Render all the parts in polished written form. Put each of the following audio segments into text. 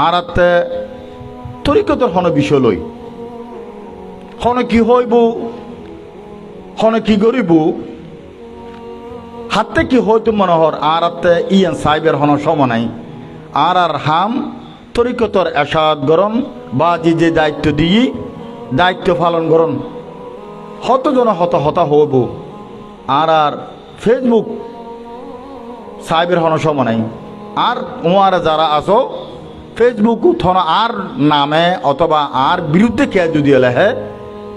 আর আতে তরিকতর হন বিষয় লই হনে কি হইব হনে কি করিব হাতে কি হয়তো মনোহর আর আতে ইয়ান সাইবের হন সমনাই আর হাম তরিকতর এসাদ গরম বা যে দায়িত্ব দিই দায়িত্ব পালন করুন হতজন হতা হইব আর ফেসবুক সাইবের হন সমনাই আর ওয়ার যারা আসো ফেসবুক থন আর নামে অথবা আর বিরুদ্ধে কে যদি লেহে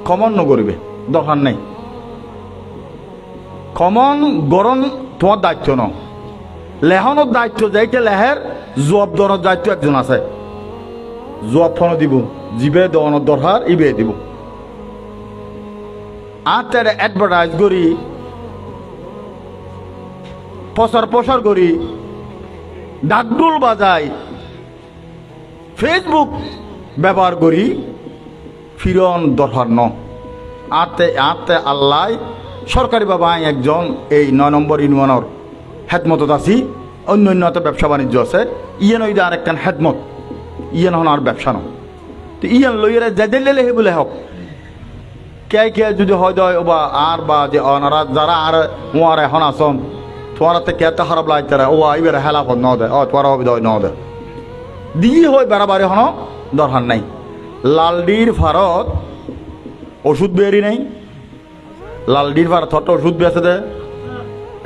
কমন নগরিবে দরকার নেই কমন গরম তোমার দায়িত্ব ন লেহনের দায়িত্ব যাইতে লেহের জবাব দেওয়ার দায়িত্ব একজন আছে জবাব ফোন দিব জিবে দেওয়ানোর দরকার ইবে দিব আর তার অ্যাডভার্টাইজ করি প্রচার করি ডাকডুল বাজাই ফেসবুক ব্যবহার করি ফিরন দরকার ন আতে আল্লাহ সরকারি বাবা একজন এই 9 নম্বর ইউনিয়নের হেদমতত আছি অন্য ব্যবসা বাণিজ্য আছে ইয়েন ওই আর একখান হেদমত ইয়েন হন আর ব্যবসা ন তো ইয়েন লইয়ের জেদেলে হে বলে হোক কে যদি হয় দয় বা আর বা যে ওনারা যারা আর ওয়ার এখন আসন তোমারাতে কেতে খারাপ লাগতে ও আইবার হেলা কর ন দে তোমার হবে দয় ন দে দিয়ে হয় বাড়াবাড়ি হন দরকার নাই লালডির ভারত ওষুধ বেরি নাই লালডির ভারত ওষুধ বেছে দে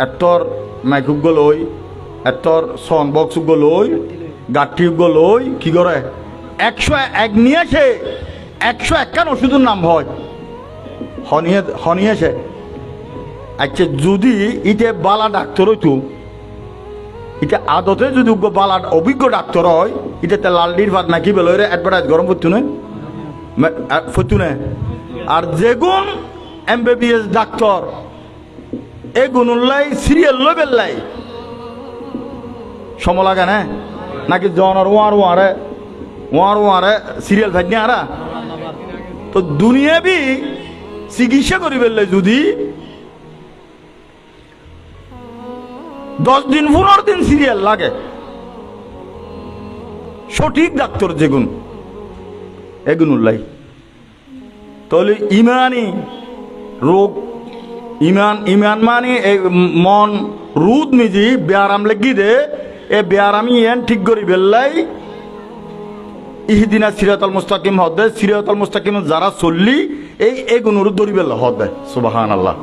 এতর মাইকুব লই এতর সন বক্স লই গাঠি লই কি করে 101 নিয়ে আসে 101 ওষুধের নাম হয় হনিয়েছে আচ্ছা যদি ইতে বালা ডাক্তার হইতো এটা আদতে যদি বালা অভিজ্ঞ ডাক্তার হয় এটা লালডির ভাত নাকি বেলো অ্যাডভার্টাইজ গরম ফতুনে আর যেগুন MBBS ডাক্তার এগুন উল্লাই সিরিয়াল লই বেল্লাই সম লাগে না নাকি জনের ওয়ারে সিরিয়াল ভাই আরা তো দুনিয়াবি চিকিৎসা করি বেললে যদি 10 দিন 15 দিন সিরিয়াল লাগে সঠিক ডাক্তার যেগুন এগুন উল্লাই তাহলে ইমানি রোগ ইমান মানে মন রুদ মিজি ব্যারাম লেগি দে এ ব্যারামি এন ঠিক করি বেল্লাই ইহদিনা সিরাতাল মুস্তাকিম হদে সিরাতাল মুস্তাকিম যারা চললি এই গুণর দরি বেল্লা হদে সুবহানাল্লাহ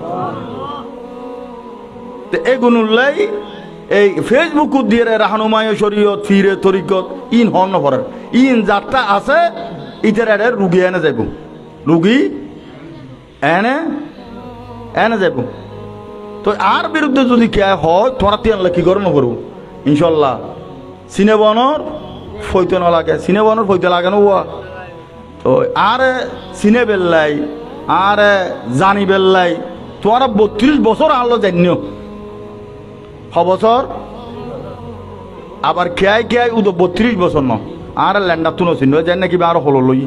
তো এই গুণুল্লাই এই ফেসবুক দিয়ে রাহনুমায় শরীয়ত ফিরে তরিকত ইন হন নপরে ইন যাত্রা আছে ইতার রুগী এনে যাইব রুগী এনে যাইব তো আর বিরুদ্ধে যদি কে হয় তোরা তিয়ানলে কি করে নকরব ইনশাল্লাহ সিনেবনর ফইতে না লাগে সিনেবনর ফইতে লাগে না তো আর সিনে বেল্লাই আর জানি বেল্লাই তোরা 32 বছর আনলো জানিও বছর আবার খেয়াই উদো 32 বছর ন আর ল্যান্ডার তুনো চিনল জানি নাকি আর হলো লই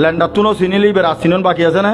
ল্যান্ডার তুনো চিনিলি এবার আসিনন বাকি আছে না